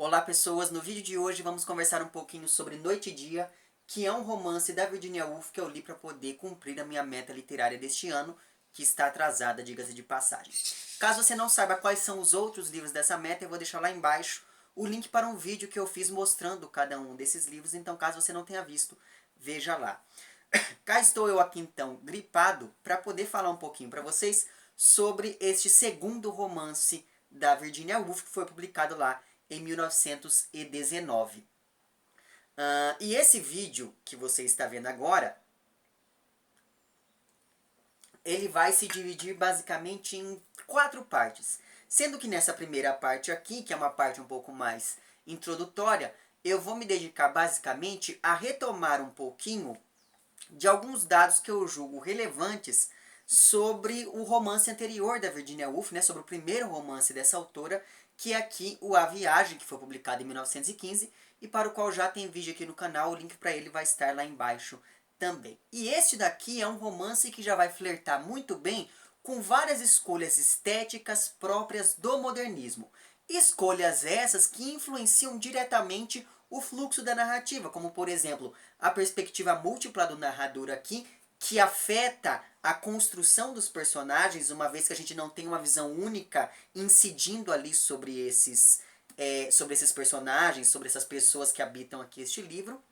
Olá pessoas, no vídeo de hoje vamos conversar um pouquinho sobre Noite e Dia, que é um romance da Virginia Woolf que eu li para poder cumprir a minha meta literária deste ano, que está atrasada, diga-se de passagem. Caso você não saiba quais são os outros livros dessa meta, eu vou deixar lá embaixo o link para um vídeo que eu fiz mostrando cada um desses livros, então caso você não tenha visto, veja lá. Cá estou eu aqui então, gripado, para poder falar um pouquinho para vocês sobre este segundo romance da Virginia Woolf, que foi publicado lá em 1919. E esse vídeo que você está vendo agora, ele vai se dividir basicamente em 4 partes. Sendo que nessa primeira parte aqui, que é uma parte um pouco mais introdutória, eu vou me dedicar basicamente a retomar um pouquinho de alguns dados que eu julgo relevantes sobre o romance anterior da Virginia Woolf, né, sobre o primeiro romance dessa autora, que é aqui o A Viagem, que foi publicado em 1915, e para o qual já tem vídeo aqui no canal, o link para ele vai estar lá embaixo também. E este daqui é um romance que já vai flertar muito bem com várias escolhas estéticas próprias do modernismo. Escolhas essas que influenciam diretamente o fluxo da narrativa, como por exemplo, a perspectiva múltipla do narrador aqui, que afeta a construção dos personagens, uma vez que a gente não tem uma visão única incidindo ali sobre esses personagens, sobre essas pessoas que habitam aqui este livro.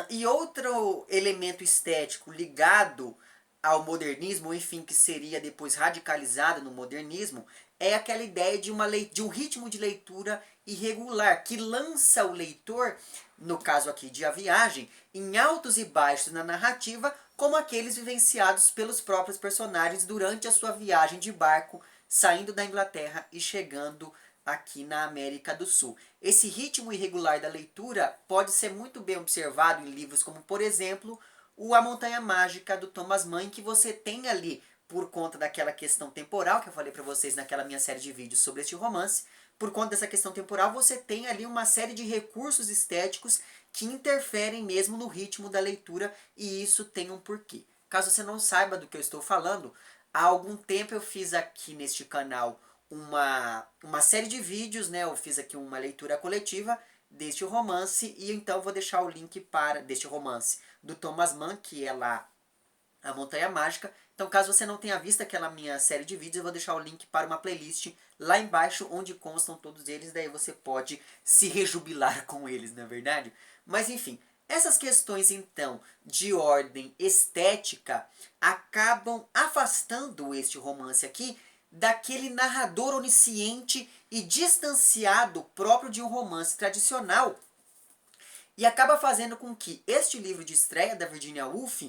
E outro elemento estético ligado ao modernismo, enfim, que seria depois radicalizado no modernismo, é aquela ideia de um ritmo de leitura irregular, que lança o leitor, no caso aqui de A Viagem, em altos e baixos na narrativa, como aqueles vivenciados pelos próprios personagens durante a sua viagem de barco, saindo da Inglaterra e chegando aqui na América do Sul. Esse ritmo irregular da leitura pode ser muito bem observado em livros como, por exemplo, o A Montanha Mágica, do Thomas Mann, que você tem ali, por conta daquela questão temporal que eu falei para vocês naquela minha série de vídeos sobre este romance, por conta dessa questão temporal, você tem ali uma série de recursos estéticos que interferem mesmo no ritmo da leitura, e isso tem um porquê. Caso você não saiba do que eu estou falando, há algum tempo eu fiz aqui neste canal uma série de vídeos, né? Eu fiz aqui uma leitura coletiva deste romance, e então eu vou deixar o link deste romance do Thomas Mann, que é lá A Montanha Mágica. Então, caso você não tenha visto aquela minha série de vídeos, eu vou deixar o link para uma playlist lá embaixo, onde constam todos eles, daí você pode se rejubilar com eles, não é verdade? Mas enfim, essas questões então de ordem estética acabam afastando este romance aqui daquele narrador onisciente e distanciado próprio de um romance tradicional, e acaba fazendo com que este livro de estreia da Virginia Woolf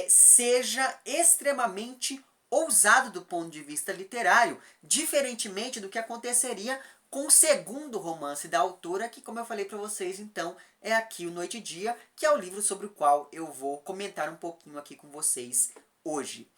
seja extremamente ousado do ponto de vista literário, diferentemente do que aconteceria com o segundo romance da autora, que, como eu falei para vocês, então, é aqui o Noite e Dia, que é o livro sobre o qual eu vou comentar um pouquinho aqui com vocês hoje.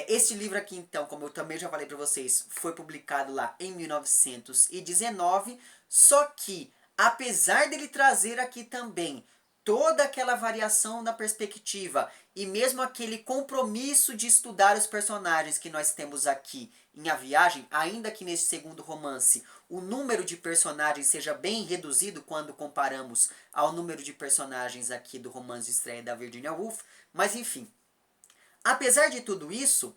Este livro aqui, então, como eu também já falei para vocês, foi publicado lá em 1919, só que, apesar dele trazer aqui também toda aquela variação da perspectiva e mesmo aquele compromisso de estudar os personagens que nós temos aqui em A Viagem, ainda que nesse segundo romance o número de personagens seja bem reduzido quando comparamos ao número de personagens aqui do romance de estreia da Virginia Woolf, mas enfim. Apesar de tudo isso,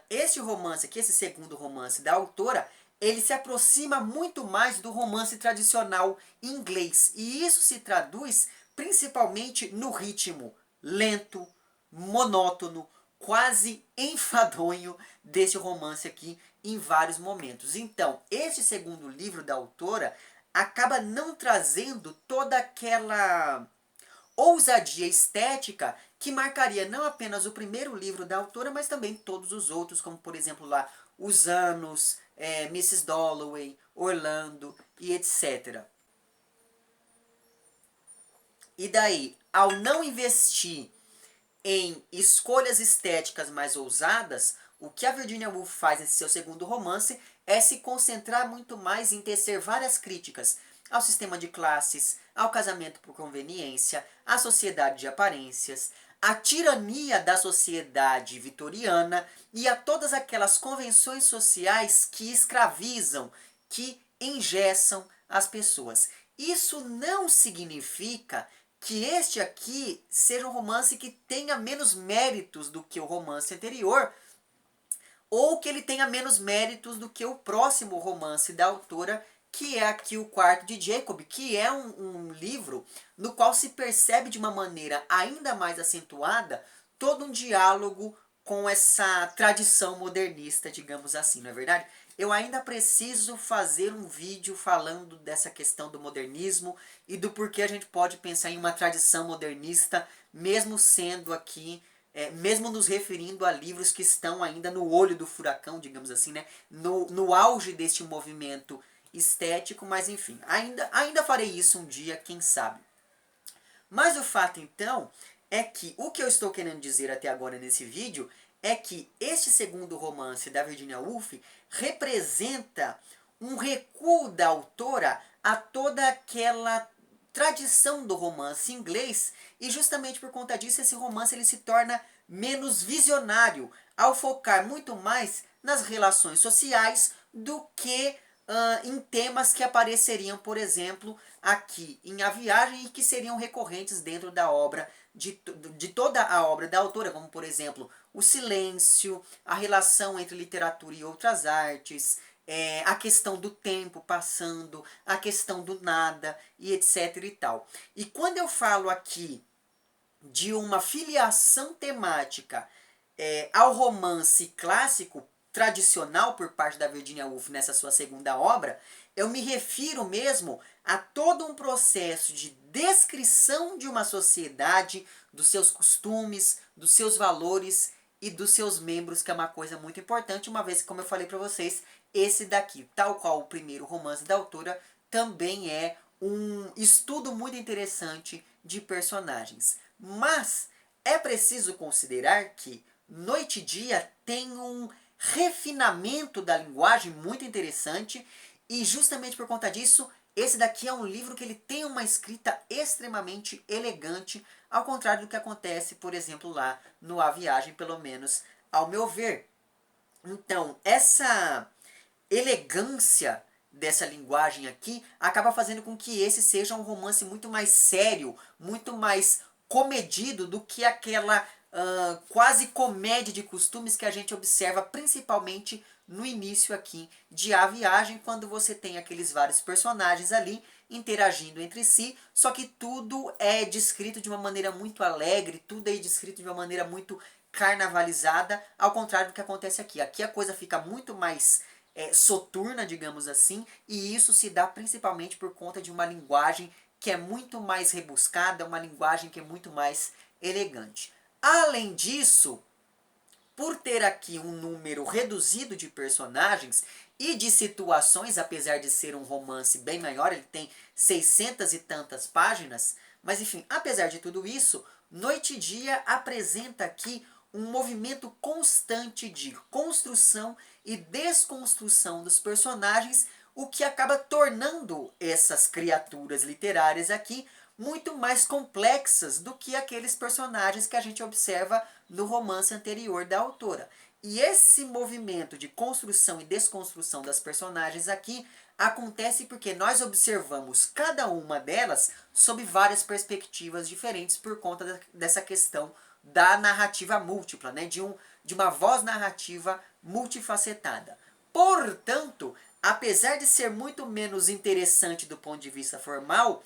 este romance aqui, esse segundo romance da autora, ele se aproxima muito mais do romance tradicional inglês. E isso se traduz principalmente no ritmo lento, monótono, quase enfadonho desse romance aqui em vários momentos. Então, este segundo livro da autora acaba não trazendo toda aquela ousadia estética que marcaria não apenas o primeiro livro da autora, mas também todos os outros, como por exemplo lá Os Anos, Mrs. Dalloway, Orlando e etc. E daí, ao não investir em escolhas estéticas mais ousadas, o que a Virginia Woolf faz nesse seu segundo romance é se concentrar muito mais em tecer várias críticas ao sistema de classes, ao casamento por conveniência, à sociedade de aparências, à tirania da sociedade vitoriana e a todas aquelas convenções sociais que escravizam, que engessam as pessoas. Isso não significa que este aqui seja um romance que tenha menos méritos do que o romance anterior, ou que ele tenha menos méritos do que o próximo romance da autora, que é aqui o Quarto de Jacob, que é um livro no qual se percebe de uma maneira ainda mais acentuada todo um diálogo com essa tradição modernista, digamos assim, não é verdade? Eu ainda preciso fazer um vídeo falando dessa questão do modernismo e do porquê a gente pode pensar em uma tradição modernista, mesmo sendo aqui, mesmo nos referindo a livros que estão ainda no olho do furacão, digamos assim, né? No auge deste movimento estético, mas enfim, ainda farei isso um dia, quem sabe. Mas o fato então é que o que eu estou querendo dizer até agora nesse vídeo é que este segundo romance da Virginia Woolf representa um recuo da autora a toda aquela tradição do romance inglês, e justamente por conta disso esse romance ele se torna menos visionário ao focar muito mais nas relações sociais do que em temas que apareceriam, por exemplo, aqui em A Viagem e que seriam recorrentes dentro da obra, de toda a obra da autora, como por exemplo o silêncio, a relação entre literatura e outras artes, a questão do tempo passando, a questão do nada e etc e tal. E quando eu falo aqui de uma filiação temática ao romance clássico tradicional por parte da Virginia Woolf nessa sua segunda obra, eu me refiro mesmo a todo um processo de descrição de uma sociedade, dos seus costumes, dos seus valores e dos seus membros, que é uma coisa muito importante, uma vez que, como eu falei para vocês, esse daqui, tal qual o primeiro romance da autora, também é um estudo muito interessante de personagens. Mas é preciso considerar que Noite e Dia tem um refinamento da linguagem muito interessante, e justamente por conta disso, esse daqui é um livro que ele tem uma escrita extremamente elegante, ao contrário do que acontece, por exemplo, lá no A Viagem, pelo menos ao meu ver. Então, essa elegância dessa linguagem aqui acaba fazendo com que esse seja um romance muito mais sério, muito mais comedido do que aquela quase comédia de costumes que a gente observa principalmente no início aqui de A Viagem, quando você tem aqueles vários personagens ali interagindo entre si, só que tudo é descrito de uma maneira muito alegre, tudo é descrito de uma maneira muito carnavalizada, ao contrário do que acontece aqui. Aqui a coisa fica muito mais soturna, digamos assim, e isso se dá principalmente por conta de uma linguagem que é muito mais rebuscada, uma linguagem que é muito mais elegante. Além disso, por ter aqui um número reduzido de personagens e de situações, apesar de ser um romance bem maior, ele tem 600 e tantas páginas, mas enfim, apesar de tudo isso, Noite e Dia apresenta aqui um movimento constante de construção e desconstrução dos personagens, o que acaba tornando essas criaturas literárias aqui muito mais complexas do que aqueles personagens que a gente observa no romance anterior da autora. E esse movimento de construção e desconstrução das personagens aqui acontece porque nós observamos cada uma delas sob várias perspectivas diferentes por conta dessa questão da narrativa múltipla, né? de uma voz narrativa multifacetada. Portanto, apesar de ser muito menos interessante do ponto de vista formal,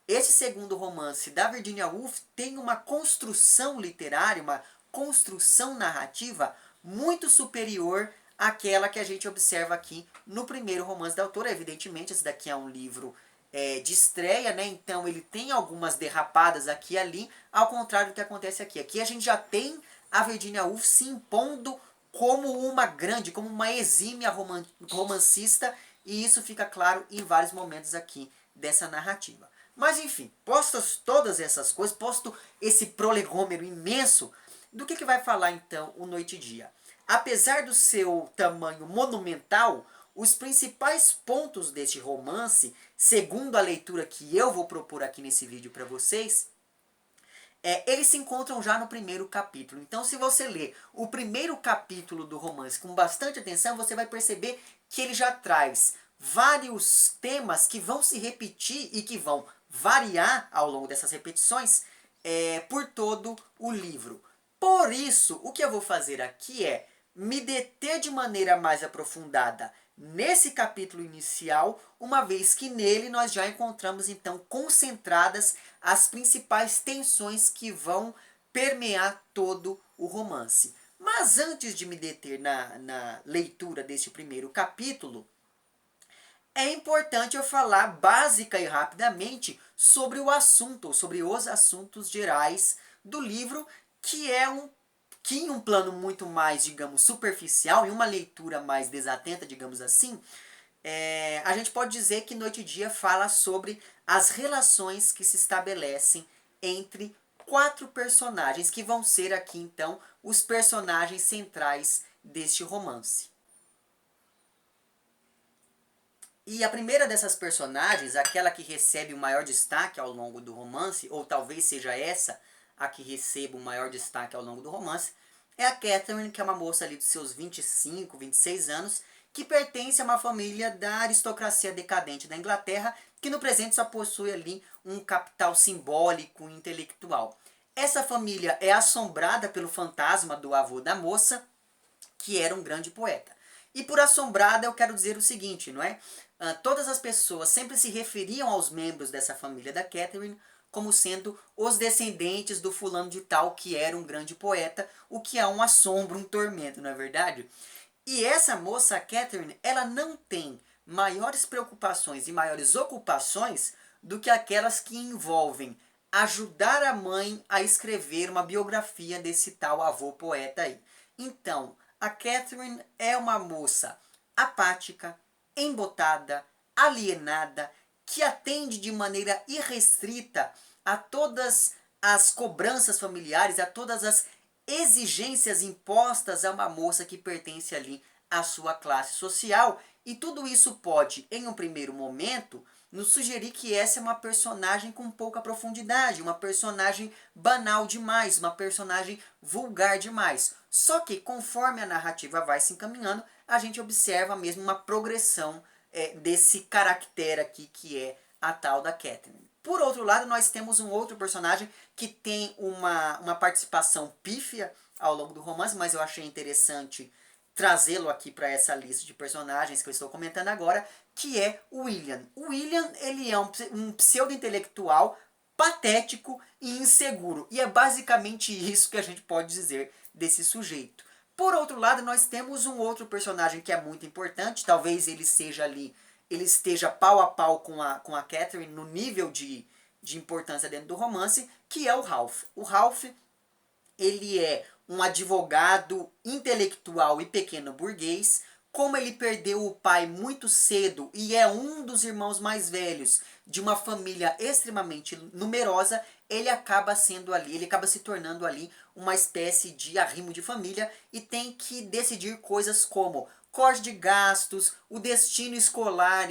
esse segundo romance da Virginia Woolf tem uma construção literária, uma construção narrativa muito superior àquela que a gente observa aqui no primeiro romance da autora. Evidentemente, esse daqui é um livro de estreia, né? Então ele tem algumas derrapadas aqui e ali, ao contrário do que acontece aqui. Aqui a gente já tem a Virginia Woolf se impondo como uma grande, como uma exímia romancista, e isso fica claro em vários momentos aqui dessa narrativa. Mas enfim, postas todas essas coisas, posto esse prolegômero imenso, do que vai falar então o Noite e Dia? Apesar do seu tamanho monumental, os principais pontos deste romance, segundo a leitura que eu vou propor aqui nesse vídeo para vocês, eles se encontram já no primeiro capítulo. Então, se você ler o primeiro capítulo do romance com bastante atenção, você vai perceber que ele já traz vários temas que vão se repetir e que vão variar ao longo dessas repetições por todo o livro. Por isso, o que eu vou fazer aqui é me deter de maneira mais aprofundada nesse capítulo inicial, uma vez que nele nós já encontramos então concentradas as principais tensões que vão permear todo o romance. Mas antes de me deter na leitura deste primeiro capítulo, é importante eu falar básica e rapidamente sobre o assunto, sobre os assuntos gerais do livro, que é que em um plano muito mais, digamos, superficial, em uma leitura mais desatenta, digamos assim, a gente pode dizer que Noite e Dia fala sobre as relações que se estabelecem entre quatro personagens, que vão ser aqui então os personagens centrais deste romance. E a primeira dessas personagens, aquela que recebe o maior destaque ao longo do romance, ou talvez seja essa a que receba o maior destaque ao longo do romance, é a Catherine, que é uma moça ali dos seus 25, 26 anos, que pertence a uma família da aristocracia decadente da Inglaterra, que no presente só possui ali um capital simbólico e intelectual. Essa família é assombrada pelo fantasma do avô da moça, que era um grande poeta. E por assombrada eu quero dizer o seguinte, não é? Todas as pessoas sempre se referiam aos membros dessa família da Catherine como sendo os descendentes do fulano de tal que era um grande poeta, o que é um assombro, um tormento, não é verdade? E essa moça, a Catherine, ela não tem maiores preocupações e maiores ocupações do que aquelas que envolvem ajudar a mãe a escrever uma biografia desse tal avô poeta aí. Então, a Catherine é uma moça apática, embotada, alienada, que atende de maneira irrestrita a todas as cobranças familiares, a todas as exigências impostas a uma moça que pertence ali à sua classe social. E tudo isso pode, em um primeiro momento, nos sugerir que essa é uma personagem com pouca profundidade, uma personagem banal demais, uma personagem vulgar demais. Só que conforme a narrativa vai se encaminhando, a gente observa mesmo uma progressão desse caractere aqui que é a tal da Catherine. Por outro lado, nós temos um outro personagem que tem uma participação pífia ao longo do romance, mas eu achei interessante trazê-lo aqui para essa lista de personagens que eu estou comentando agora, que é o William. O William, ele é um pseudo-intelectual patético e inseguro. E é basicamente isso que a gente pode dizer desse sujeito. Por outro lado, nós temos um outro personagem que é muito importante, talvez ele seja ali, ele esteja pau a pau com a Catherine no nível de importância dentro do romance, que é o Ralph. O Ralph, ele é um advogado intelectual e pequeno burguês. Como ele perdeu o pai muito cedo e é um dos irmãos mais velhos de uma família extremamente numerosa, ele acaba sendo ali, ele acaba se tornando ali uma espécie de arrimo de família e tem que decidir coisas como corte de gastos, o destino escolar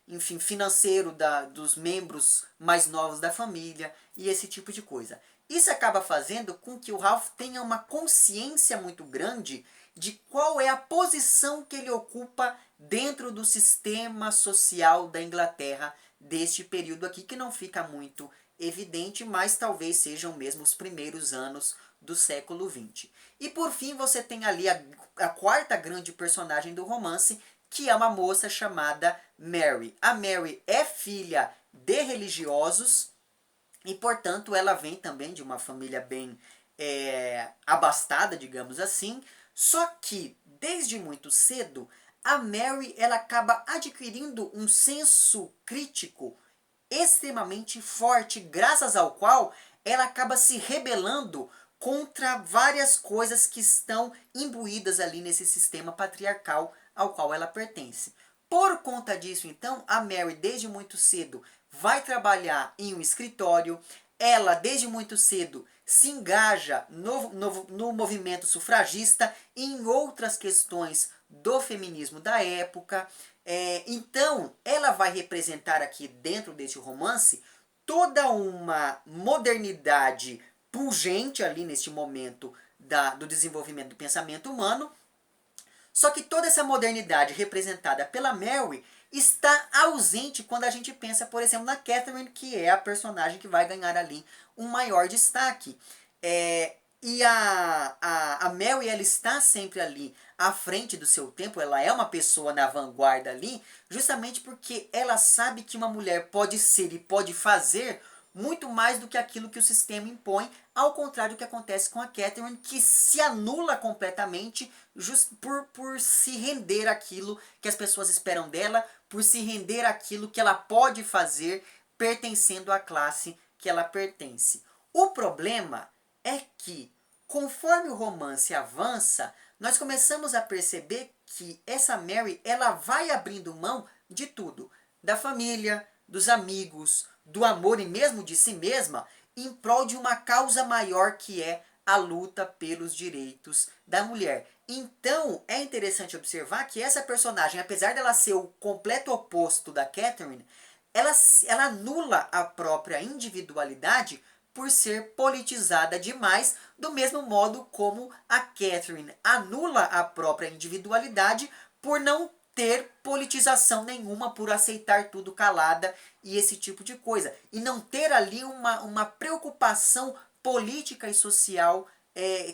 enfim, financeiro dos membros mais novos da família e esse tipo de coisa. Isso acaba fazendo com que o Ralph tenha uma consciência muito grande de qual é a posição que ele ocupa dentro do sistema social da Inglaterra deste período aqui, que não fica muito evidente, mas talvez sejam mesmo os primeiros anos do século XX. E por fim você tem ali a quarta grande personagem do romance, que é uma moça chamada Mary. A Mary é filha de religiosos e, portanto, ela vem também de uma família bem abastada, digamos assim. Só que, desde muito cedo, a Mary ela acaba adquirindo um senso crítico extremamente forte, graças ao qual ela acaba se rebelando contra várias coisas que estão imbuídas ali nesse sistema patriarcal ao qual ela pertence. Por conta disso, então, a Mary, desde muito cedo, vai trabalhar em um escritório. Ela, desde muito cedo, se engaja no movimento sufragista e em outras questões do feminismo da época. Então, ela vai representar aqui dentro deste romance toda uma modernidade pungente ali neste momento do desenvolvimento do pensamento humano. Só que toda essa modernidade representada pela Mary está ausente quando a gente pensa, por exemplo, na Catherine, que é a personagem que vai ganhar ali um maior destaque. E a Mary, ela está sempre ali à frente do seu tempo, ela é uma pessoa na vanguarda ali, justamente porque ela sabe que uma mulher pode ser e pode fazer muito mais do que aquilo que o sistema impõe, ao contrário do que acontece com a Catherine, que se anula completamente just por se render àquilo que as pessoas esperam dela, por se render àquilo que ela pode fazer pertencendo à classe que ela pertence. O problema é que, conforme o romance avança, nós começamos a perceber que essa Mary, ela vai abrindo mão de tudo, da família, dos amigos, do amor e mesmo de si mesma, em prol de uma causa maior, que é a luta pelos direitos da mulher. Então, é interessante observar que essa personagem, apesar dela ser o completo oposto da Catherine, ela anula a própria individualidade por ser politizada demais, do mesmo modo como a Catherine anula a própria individualidade por não ter politização nenhuma, por aceitar tudo calada e esse tipo de coisa. E não ter ali uma preocupação política e social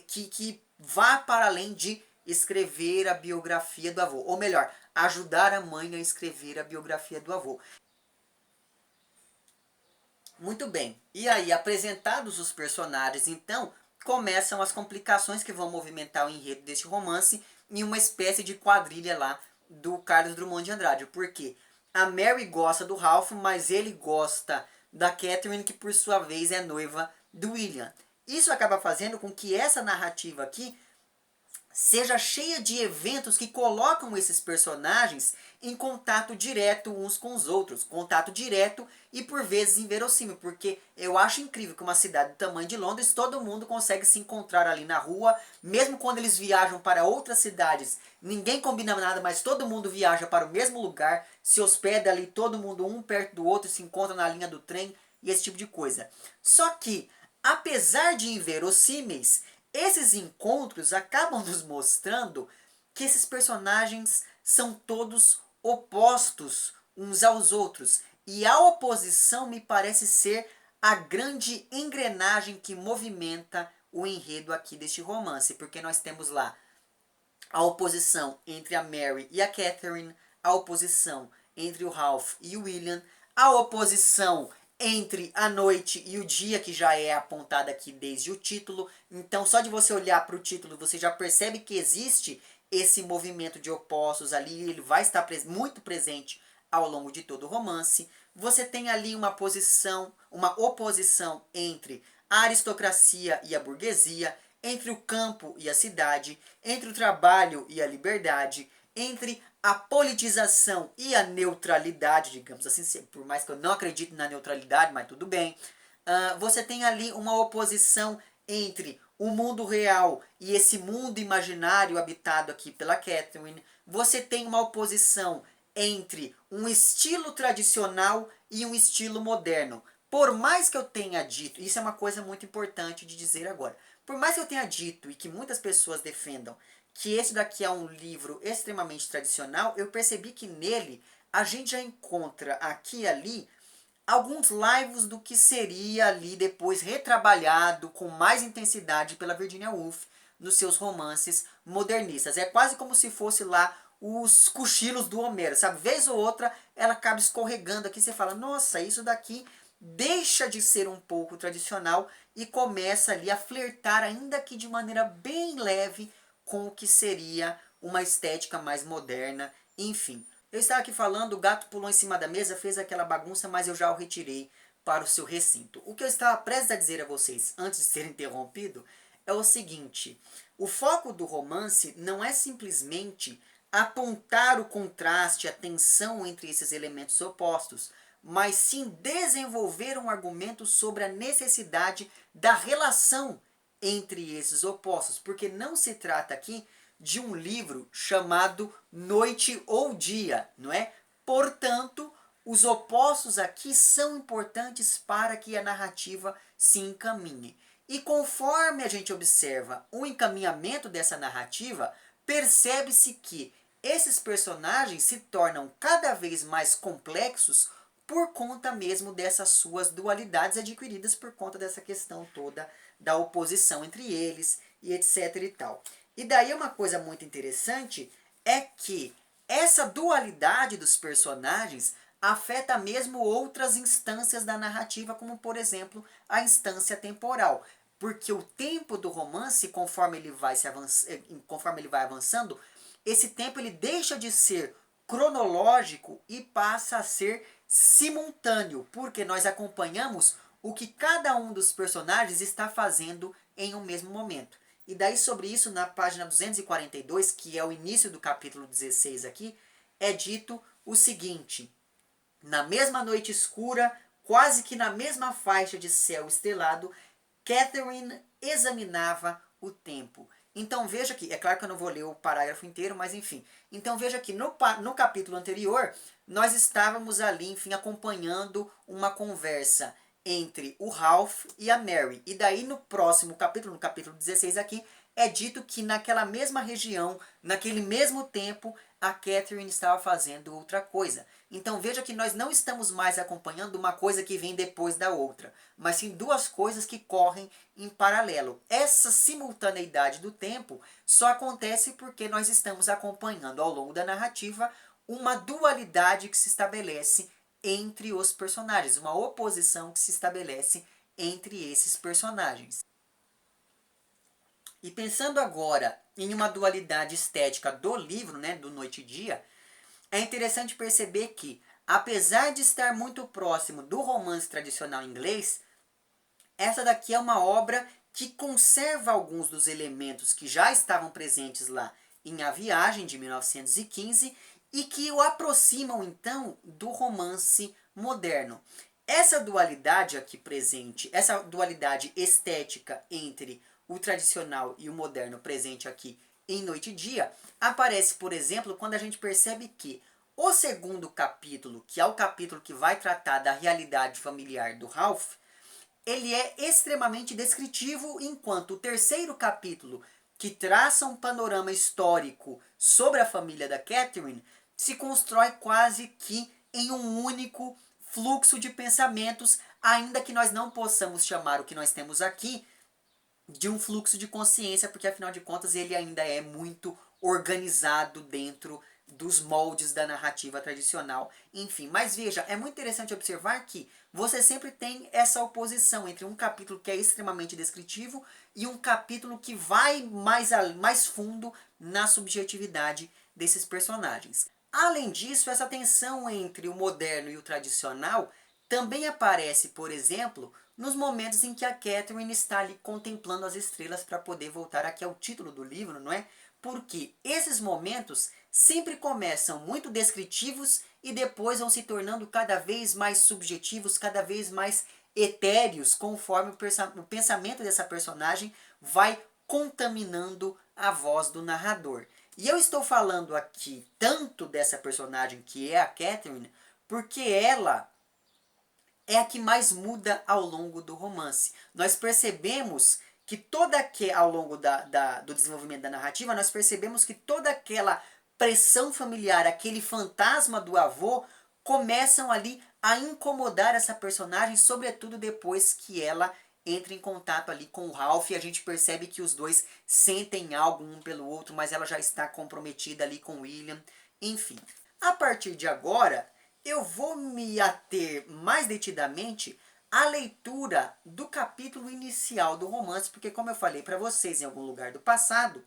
que vá para além de escrever a biografia do avô. Ou melhor, ajudar a mãe a escrever a biografia do avô. Muito bem. E aí, apresentados os personagens, então, começam as complicações que vão movimentar o enredo deste romance em uma espécie de quadrilha lá do Carlos Drummond de Andrade. Porque a Mary gosta do Ralph, mas ele gosta da Catherine, que por sua vez é noiva do William. Isso acaba fazendo com que essa narrativa aqui seja cheia de eventos que colocam esses personagens em contato direto uns com os outros. Contato direto e por vezes inverossímil, porque eu acho incrível que uma cidade do tamanho de Londres, todo mundo consegue se encontrar ali na rua, mesmo quando eles viajam para outras cidades. Ninguém combina nada, mas todo mundo viaja para o mesmo lugar, se hospeda ali, todo mundo um perto do outro, se encontra na linha do trem e esse tipo de coisa. Só que, apesar de inverossímeis, esses encontros acabam nos mostrando que esses personagens são todos opostos uns aos outros. E a oposição me parece ser a grande engrenagem que movimenta o enredo aqui deste romance. Porque nós temos lá a oposição entre a Mary e a Catherine, a oposição entre o Ralph e o William, a oposição entre a noite e o dia, que já é apontada aqui desde o título. Então, só de você olhar para o título, você já percebe que existe esse movimento de opostos ali, ele vai estar muito presente ao longo de todo o romance. Você tem ali uma oposição entre a aristocracia e a burguesia, entre o campo e a cidade, entre o trabalho e a liberdade, entre a politização e a neutralidade, digamos assim, por mais que eu não acredite na neutralidade, mas tudo bem. Você tem ali uma oposição entre o mundo real e esse mundo imaginário habitado aqui pela Catherine. Você tem uma oposição entre um estilo tradicional e um estilo moderno. Por mais que eu tenha dito, isso é uma coisa muito importante de dizer agora, por mais que eu tenha dito e que muitas pessoas defendam que esse daqui é um livro extremamente tradicional, eu percebi que nele a gente já encontra aqui e ali alguns laivos do que seria ali depois retrabalhado com mais intensidade pela Virginia Woolf nos seus romances modernistas. É quase como se fosse lá os cochilos do Homero, sabe? Vez ou outra ela acaba escorregando aqui, você fala, nossa, isso daqui deixa de ser um pouco tradicional e começa ali a flertar, ainda que de maneira bem leve, com o que seria uma estética mais moderna, enfim. Eu estava aqui falando, o gato pulou em cima da mesa, fez aquela bagunça, mas eu já o retirei para o seu recinto. O que eu estava prestes a dizer a vocês, antes de ser interrompido, é o seguinte: o foco do romance não é simplesmente apontar o contraste, a tensão entre esses elementos opostos, mas sim desenvolver um argumento sobre a necessidade da relação entre esses opostos, porque não se trata aqui de um livro chamado Noite ou Dia, não é? Portanto, os opostos aqui são importantes para que a narrativa se encaminhe. E conforme a gente observa o encaminhamento dessa narrativa, percebe-se que esses personagens se tornam cada vez mais complexos por conta mesmo dessas suas dualidades adquiridas por conta dessa questão toda da oposição entre eles e etc e tal. E daí uma coisa muito interessante é que essa dualidade dos personagens afeta mesmo outras instâncias da narrativa, como por exemplo a instância temporal. Porque o tempo do romance, conforme ele vai avançando, esse tempo ele deixa de ser cronológico e passa a ser simultâneo, porque nós acompanhamos o que cada um dos personagens está fazendo em um mesmo momento. E daí sobre isso, na página 242, que é o início do capítulo 16 aqui, é dito o seguinte: na mesma noite escura, quase que na mesma faixa de céu estrelado, Catherine examinava o tempo. Então veja que, é claro que eu não vou ler o parágrafo inteiro, mas enfim. Então veja que no capítulo anterior, nós estávamos ali, enfim, acompanhando uma conversa entre o Ralph e a Mary. E daí no próximo capítulo, no capítulo 16 aqui, é dito que naquela mesma região, naquele mesmo tempo, a Catherine estava fazendo outra coisa. Então veja que nós não estamos mais acompanhando uma coisa que vem depois da outra, mas sim duas coisas que correm em paralelo. Essa simultaneidade do tempo só acontece porque nós estamos acompanhando ao longo da narrativa uma dualidade que se estabelece entre os personagens, uma oposição que se estabelece entre esses personagens. E pensando agora em uma dualidade estética do livro, né, do Noite e Dia, é interessante perceber que, apesar de estar muito próximo do romance tradicional inglês, essa daqui é uma obra que conserva alguns dos elementos que já estavam presentes lá em A Viagem, de 1915, e que o aproximam, então, do romance moderno. Essa dualidade aqui presente, essa dualidade estética entre o tradicional e o moderno presente aqui em Noite e Dia, aparece, por exemplo, quando a gente percebe que o segundo capítulo, que é o capítulo que vai tratar da realidade familiar do Ralph, ele é extremamente descritivo, enquanto o terceiro capítulo, que traça um panorama histórico sobre a família da Catherine, se constrói quase que em um único fluxo de pensamentos, ainda que nós não possamos chamar o que nós temos aqui de um fluxo de consciência, porque afinal de contas ele ainda é muito organizado dentro dos moldes da narrativa tradicional. Enfim, mas veja, é muito interessante observar que você sempre tem essa oposição entre um capítulo que é extremamente descritivo e um capítulo que vai mais fundo na subjetividade desses personagens. Além disso, essa tensão entre o moderno e o tradicional também aparece, por exemplo, nos momentos em que a Catherine está ali contemplando as estrelas para poder voltar aqui ao título do livro, não é? Porque esses momentos sempre começam muito descritivos e depois vão se tornando cada vez mais subjetivos, cada vez mais etéreos, conforme o pensamento dessa personagem vai contaminando a voz do narrador. E eu estou falando aqui tanto dessa personagem que é a Catherine, porque ela é a que mais muda ao longo do romance. Nós percebemos que ao longo do desenvolvimento da narrativa, nós percebemos que toda aquela pressão familiar, aquele fantasma do avô, começam ali a incomodar essa personagem, sobretudo depois que ela entra em contato ali com o Ralph, e a gente percebe que os dois sentem algo um pelo outro, mas ela já está comprometida ali com William. Enfim, a partir de agora, eu vou me ater mais detidamente à leitura do capítulo inicial do romance, porque como eu falei para vocês em algum lugar do passado,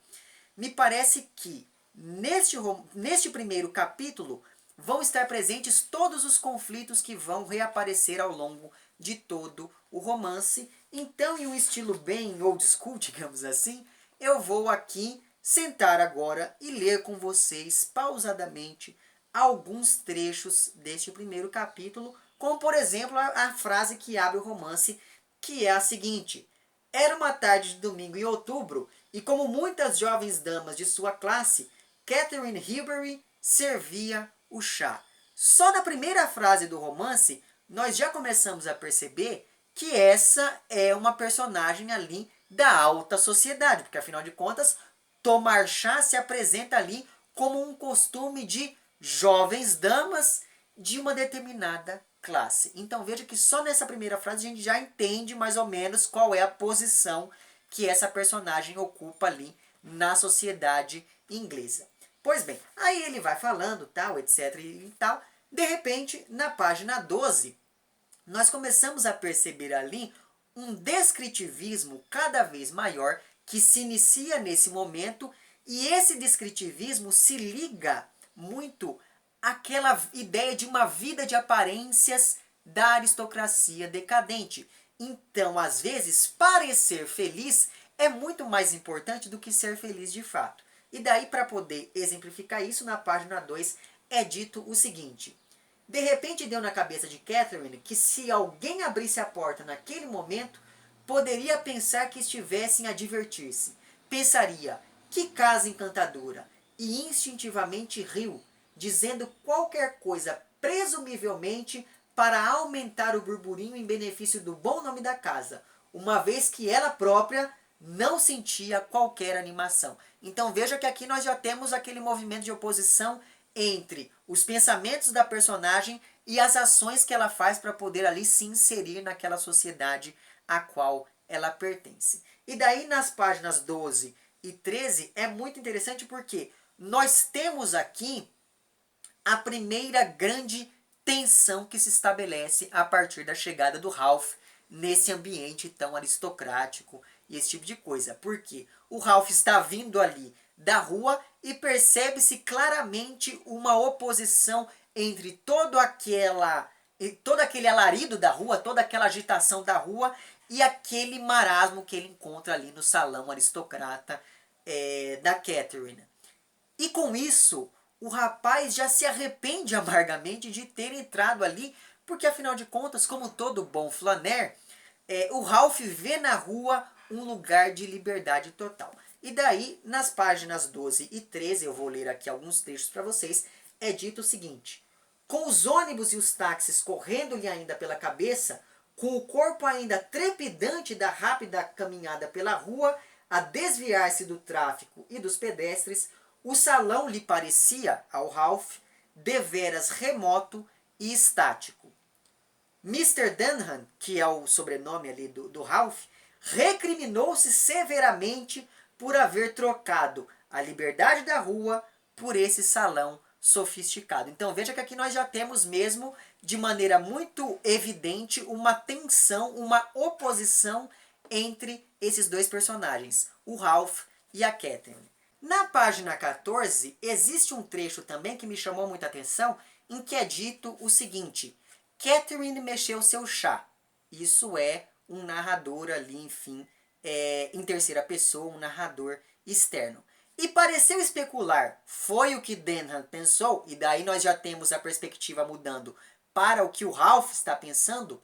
me parece que neste primeiro capítulo vão estar presentes todos os conflitos que vão reaparecer ao longo de todo o romance. Então, em um estilo bem old school, digamos assim, eu vou aqui sentar agora e ler com vocês pausadamente alguns trechos deste primeiro capítulo, como por exemplo a frase que abre o romance, que é a seguinte: era uma tarde de domingo em outubro, e como muitas jovens damas de sua classe, Catherine Hilbery servia o chá. Só na primeira frase do romance, nós já começamos a perceber que essa é uma personagem ali da alta sociedade, porque afinal de contas, Tomar chá se apresenta ali como um costume de jovens damas de uma determinada classe. Então veja que só nessa primeira frase a gente já entende mais ou menos qual é a posição que essa personagem ocupa ali na sociedade inglesa. Pois bem, aí ele vai falando, tal, etc e tal. De repente, na página 12, nós começamos a perceber ali um descritivismo cada vez maior que se inicia nesse momento, e esse descritivismo se liga muito àquela ideia de uma vida de aparências da aristocracia decadente. Então, às vezes, parecer feliz é muito mais importante do que ser feliz de fato. E daí, para poder exemplificar isso, na página 2 é dito o seguinte: de repente deu na cabeça de Catherine que se alguém abrisse a porta naquele momento, poderia pensar que estivessem a divertir-se. Pensaria, que casa encantadora, e instintivamente riu, dizendo qualquer coisa presumivelmente para aumentar o burburinho em benefício do bom nome da casa, uma vez que ela própria não sentia qualquer animação. Então veja que aqui nós já temos aquele movimento de oposição entre os pensamentos da personagem e as ações que ela faz para poder ali se inserir naquela sociedade a qual ela pertence. E daí nas páginas 12 e 13 é muito interessante porque nós temos aqui a primeira grande tensão que se estabelece a partir da chegada do Ralph nesse ambiente tão aristocrático e esse tipo de coisa. Porque o Ralph está vindo ali da rua e percebe-se claramente uma oposição entre todo aquele alarido da rua, toda aquela agitação da rua e aquele marasmo que ele encontra ali no salão aristocrata da Catherine. E com isso, o rapaz já se arrepende amargamente de ter entrado ali, porque afinal de contas, como todo bom flaner, o Ralph vê na rua um lugar de liberdade total. E daí, nas páginas 12 e 13, eu vou ler aqui alguns textos para vocês, é dito o seguinte: com os ônibus e os táxis correndo-lhe ainda pela cabeça, com o corpo ainda trepidante da rápida caminhada pela rua, a desviar-se do tráfico e dos pedestres, o salão lhe parecia, ao Ralph, deveras remoto e estático. Mr. Dunham, que é o sobrenome ali do Ralph, recriminou-se severamente por haver trocado a liberdade da rua por esse salão sofisticado. Então veja que aqui nós já temos mesmo, de maneira muito evidente, uma tensão, uma oposição entre esses dois personagens, o Ralph e a Catherine. Na página 14, existe um trecho também que me chamou muita atenção, em que é dito o seguinte: Catherine mexeu seu chá. Isso é um narrador ali, enfim, em terceira pessoa, um narrador externo. E pareceu especular, foi o que Denham pensou, e daí nós já temos a perspectiva mudando para o que o Ralph está pensando,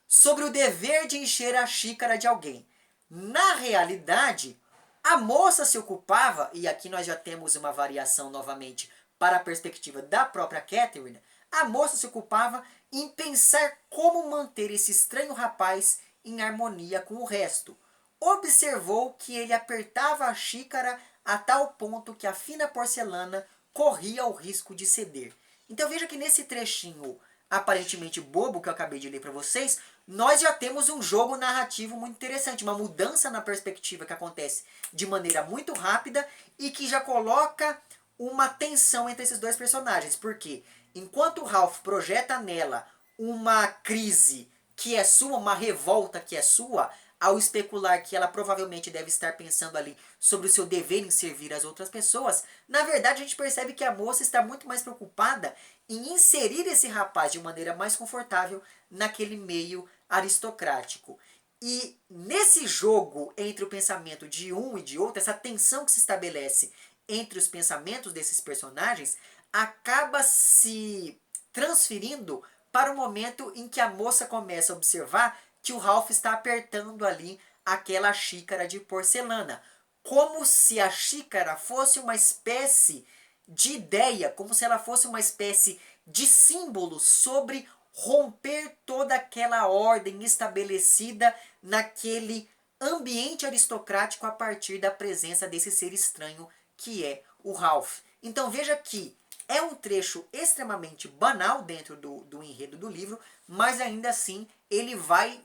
sobre o dever de encher a xícara de alguém. Na realidade, a moça se ocupava, e aqui nós já temos uma variação novamente para a perspectiva da própria Catherine, a moça se ocupava em pensar como manter esse estranho rapaz em harmonia com o resto. Observou que ele apertava a xícara a tal ponto que a fina porcelana corria o risco de ceder. Então veja que nesse trechinho aparentemente bobo que eu acabei de ler para vocês, nós já temos um jogo narrativo muito interessante, uma mudança na perspectiva que acontece de maneira muito rápida e que já coloca uma tensão entre esses dois personagens, porque enquanto o Ralph projeta nela uma crise que é sua, uma revolta que é sua, ao especular que ela provavelmente deve estar pensando ali sobre o seu dever em servir as outras pessoas, na verdade a gente percebe que a moça está muito mais preocupada em inserir esse rapaz de maneira mais confortável naquele meio aristocrático. E nesse jogo entre o pensamento de um e de outro, essa tensão que se estabelece entre os pensamentos desses personagens, acaba se transferindo para o momento em que a moça começa a observar que o Ralph está apertando ali aquela xícara de porcelana. Como se a xícara fosse uma espécie de ideia, como se ela fosse uma espécie de símbolo sobre romper toda aquela ordem estabelecida naquele ambiente aristocrático a partir da presença desse ser estranho que é o Ralph. Então veja que é um trecho extremamente banal dentro do enredo do livro, mas ainda assim ele vai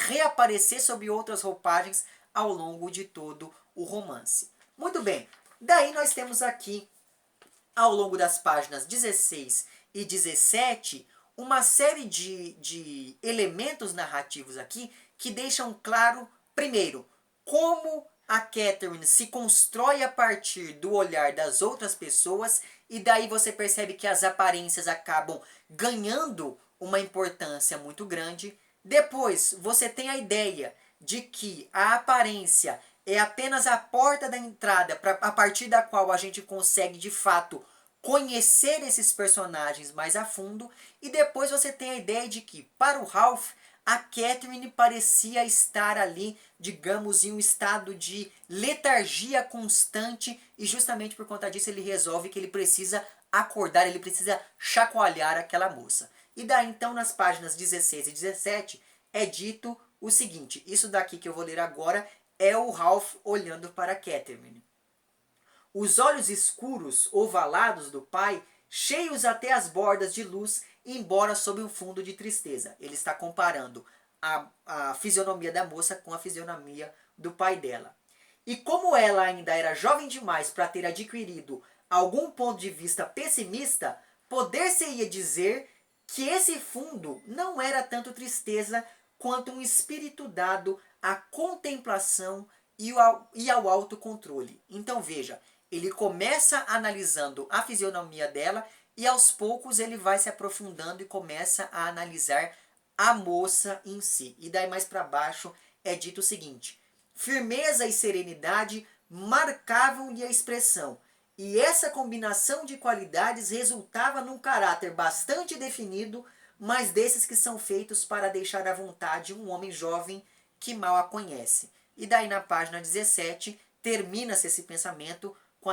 reaparecer sob outras roupagens ao longo de todo o romance. Muito bem, daí nós temos aqui, ao longo das páginas 16 e 17, uma série de elementos narrativos aqui que deixam claro, primeiro, como a Catherine se constrói a partir do olhar das outras pessoas, e daí você percebe que as aparências acabam ganhando uma importância muito grande. Depois, você tem a ideia de que a aparência é apenas a porta da entrada a partir da qual a gente consegue, de fato, conhecer esses personagens mais a fundo. E depois você tem a ideia de que, para o Ralph, a Catherine parecia estar ali, digamos, em um estado de letargia constante, e justamente por conta disso ele resolve que ele precisa acordar, ele precisa chacoalhar aquela moça. E daí então nas páginas 16 e 17 é dito o seguinte, isso daqui que eu vou ler agora é o Ralph olhando para a Catherine. Os olhos escuros, ovalados do pai, cheios até as bordas de luz, embora sob um fundo de tristeza. Ele está comparando a fisionomia da moça com a fisionomia do pai dela. E como ela ainda era jovem demais para ter adquirido algum ponto de vista pessimista, poder-se-ia dizer que esse fundo não era tanto tristeza quanto um espírito dado à contemplação e ao autocontrole. Então veja, ele começa analisando a fisionomia dela e aos poucos ele vai se aprofundando e começa a analisar a moça em si. E daí mais para baixo é dito o seguinte: firmeza e serenidade marcavam-lhe a expressão, e essa combinação de qualidades resultava num caráter bastante definido, mas desses que são feitos para deixar à vontade um homem jovem que mal a conhece. E daí na página 17 termina-se esse pensamento com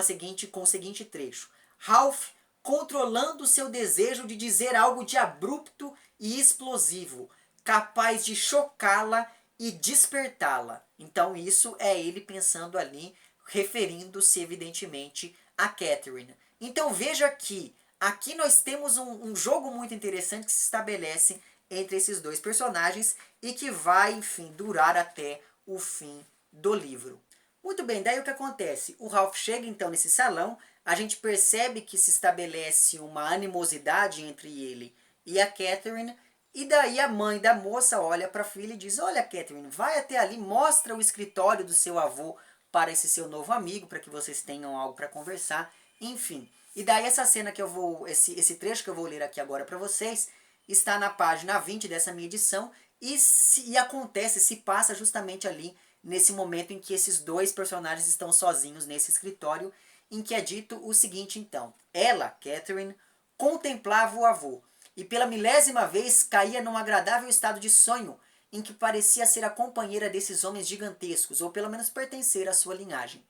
o seguinte trecho: Ralph, controlando seu desejo de dizer algo de abrupto e explosivo, capaz de chocá-la e despertá-la. Então isso é ele pensando ali, referindo-se evidentemente a Catherine. Então veja que aqui nós temos um jogo muito interessante que se estabelece entre esses dois personagens e que vai, enfim, durar até o fim do livro. Muito bem, daí o que acontece? O Ralph chega então nesse salão, a gente percebe que se estabelece uma animosidade entre ele e a Catherine, e daí a mãe da moça olha para a filha e diz: olha, Catherine, vai até ali, mostra o escritório do seu avô para esse seu novo amigo, para que vocês tenham algo para conversar, enfim. E daí essa cena que eu vou, esse trecho que eu vou ler aqui agora para vocês, está na página 20 dessa minha edição, e acontece, se passa justamente ali, nesse momento em que esses dois personagens estão sozinhos nesse escritório, em que é dito o seguinte então: ela, Catherine, contemplava o avô, e pela milésima vez caía num agradável estado de sonho, em que parecia ser a companheira desses homens gigantescos, ou pelo menos pertencer à sua linhagem.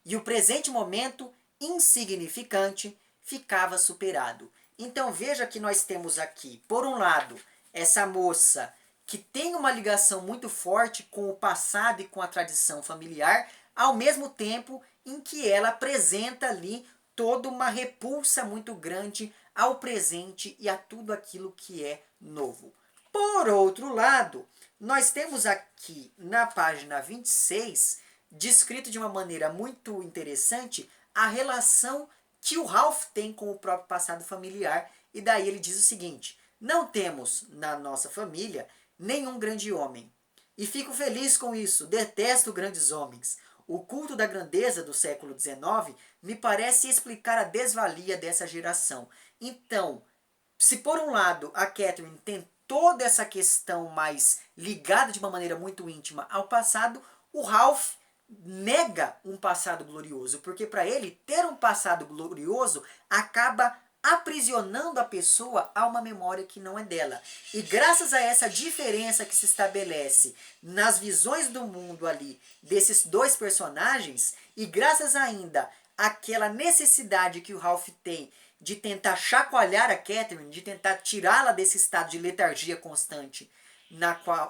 E o presente momento, insignificante, ficava superado. Então veja que nós temos aqui, por um lado, essa moça que tem uma ligação muito forte com o passado e com a tradição familiar, ao mesmo tempo em que ela apresenta ali toda uma repulsa muito grande ao presente e a tudo aquilo que é novo. Por outro lado, nós temos aqui na página 26, descrito de uma maneira muito interessante, a relação que o Ralph tem com o próprio passado familiar, e daí ele diz o seguinte: não temos na nossa família nenhum grande homem. E fico feliz com isso, detesto grandes homens. O culto da grandeza do século XIX me parece explicar a desvalia dessa geração. Então, se por um lado a Catherine tem toda essa questão mais ligada de uma maneira muito íntima ao passado, o Ralph nega um passado glorioso, porque para ele ter um passado glorioso acaba aprisionando a pessoa a uma memória que não é dela. E graças a essa diferença que se estabelece nas visões do mundo ali desses dois personagens, e graças ainda àquela necessidade que o Ralph tem de tentar chacoalhar a Catherine, de tentar tirá-la desse estado de letargia constante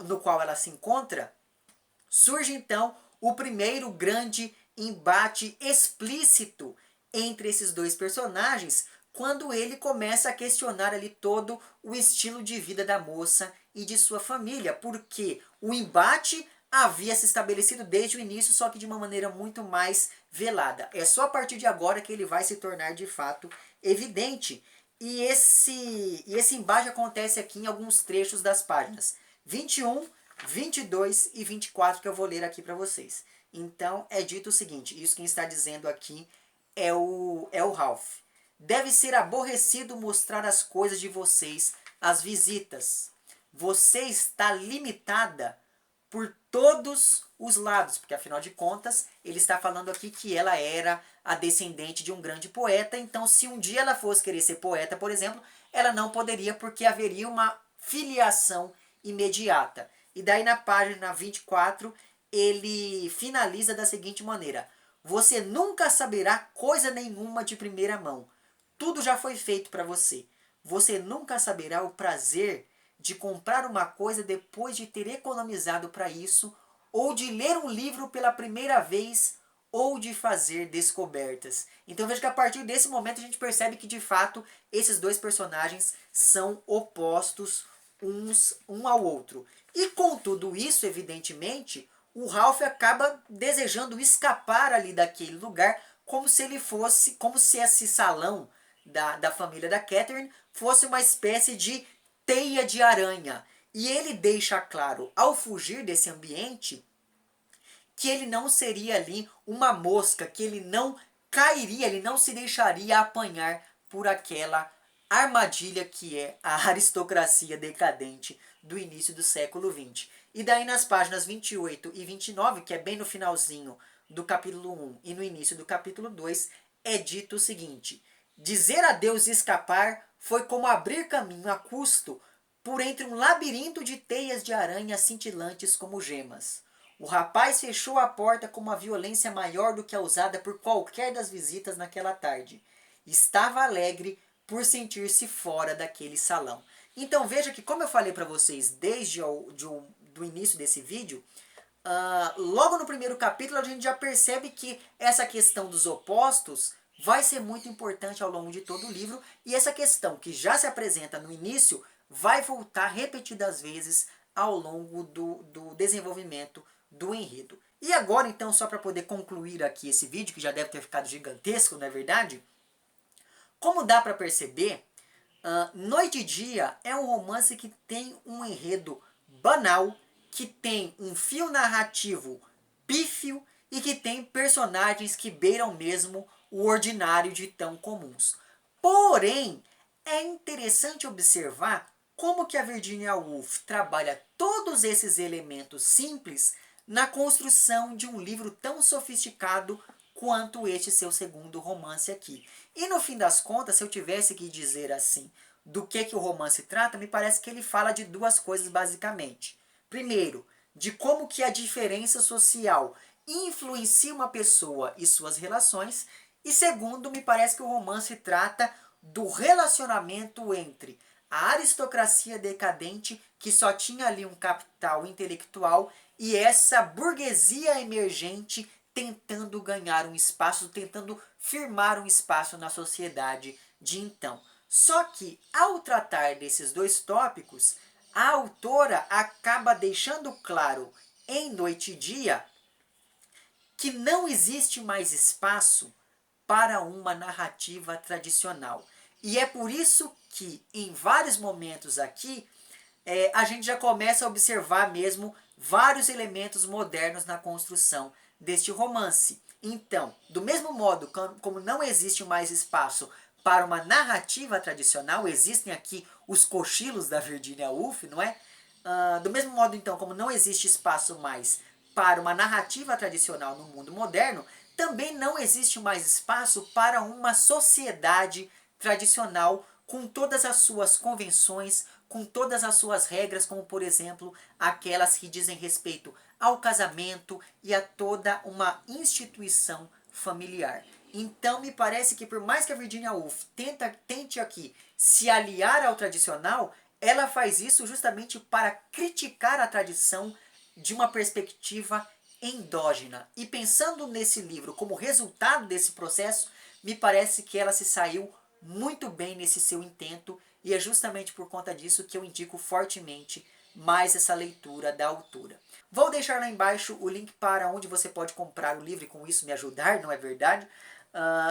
no qual ela se encontra, Surge então o primeiro grande embate explícito entre esses dois personagens, quando ele começa a questionar ali todo o estilo de vida da moça e de sua família, porque o embate havia se estabelecido desde o início, só que de uma maneira muito mais velada. É só a partir de agora que ele vai se tornar de fato evidente. E esse embate acontece aqui em alguns trechos das páginas 21, 22 e 24 que eu vou ler aqui para vocês. Então é dito o seguinte, isso quem está dizendo aqui é o Ralph. Deve ser aborrecido mostrar as coisas de vocês às visitas. Você está limitada por todos os lados, porque afinal de contas, ele está falando aqui que ela era a descendente de um grande poeta, então se um dia ela fosse querer ser poeta, por exemplo, ela não poderia porque haveria uma filiação imediata. E daí na página 24, ele finaliza da seguinte maneira: você nunca saberá coisa nenhuma de primeira mão. Tudo já foi feito para você. Você nunca saberá o prazer de comprar uma coisa depois de ter economizado para isso, ou de ler um livro pela primeira vez, ou de fazer descobertas. Então veja que a partir desse momento a gente percebe que de fato esses dois personagens são opostos um ao outro. E com tudo isso, evidentemente, o Ralph acaba desejando escapar ali daquele lugar, como se ele fosse, como se esse salão da família da Catherine fosse uma espécie de teia de aranha. E ele deixa claro, ao fugir desse ambiente, que ele não seria ali uma mosca, que ele não cairia, ele não se deixaria apanhar por aquela armadilha que é a aristocracia decadente do início do século XX. E daí nas páginas 28 e 29, que é bem no finalzinho do capítulo 1 e no início do capítulo 2, é dito o seguinte: dizer adeus e escapar foi como abrir caminho a custo por entre um labirinto de teias de aranha cintilantes como gemas. O rapaz fechou a porta com uma violência maior do que a usada por qualquer das visitas naquela tarde. Estava alegre por sentir-se fora daquele salão. Então veja que, como eu falei para vocês desde do início desse vídeo, logo no primeiro capítulo a gente já percebe que essa questão dos opostos vai ser muito importante ao longo de todo o livro, e essa questão que já se apresenta no início vai voltar repetidas vezes ao longo do desenvolvimento do enredo. E agora então, só para poder concluir aqui esse vídeo, que já deve ter ficado gigantesco, não é verdade? Como dá para perceber, Noite e Dia é um romance que tem um enredo banal, que tem um fio narrativo pífio e que tem personagens que beiram mesmo o ordinário de tão comuns. Porém, é interessante observar como que a Virginia Woolf trabalha todos esses elementos simples na construção de um livro tão sofisticado quanto este seu segundo romance aqui. E no fim das contas, se eu tivesse que dizer assim, do que o romance trata, me parece que ele fala de duas coisas basicamente. Primeiro, de como que a diferença social influencia uma pessoa e suas relações. E segundo, me parece que o romance trata do relacionamento entre a aristocracia decadente, que só tinha ali um capital intelectual, e essa burguesia emergente tentando ganhar um espaço, tentando firmar um espaço na sociedade de então. Só que, ao tratar desses dois tópicos, a autora acaba deixando claro em Noite e Dia que não existe mais espaço para uma narrativa tradicional. E é por isso que, em vários momentos aqui, a gente já começa a observar mesmo vários elementos modernos na construção deste romance. Então, do mesmo modo como não existe mais espaço para uma narrativa tradicional, existem aqui os cochilos da Virginia Woolf, não é? Do mesmo modo, então, como não existe espaço mais para uma narrativa tradicional no mundo moderno, também não existe mais espaço para uma sociedade tradicional com todas as suas convenções, com todas as suas regras, como por exemplo aquelas que dizem respeito ao casamento e a toda uma instituição familiar. Então me parece que por mais que a Virginia Woolf tente aqui se aliar ao tradicional, ela faz isso justamente para criticar a tradição de uma perspectiva endógena. E pensando nesse livro como resultado desse processo, me parece que ela se saiu muito bem nesse seu intento, e é justamente por conta disso que eu indico fortemente mais essa leitura da autora. Vou deixar lá embaixo o link para onde você pode comprar o livro e com isso me ajudar, não é verdade?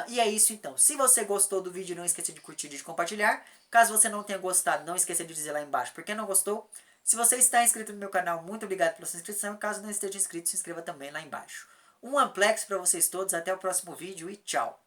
E é isso então. Se você gostou do vídeo, não esqueça de curtir e de compartilhar. Caso você não tenha gostado, não esqueça de dizer lá embaixo por que não gostou. Se você está inscrito no meu canal, muito obrigado pela sua inscrição. E caso não esteja inscrito, se inscreva também lá embaixo. Um amplex para vocês todos, até o próximo vídeo e tchau!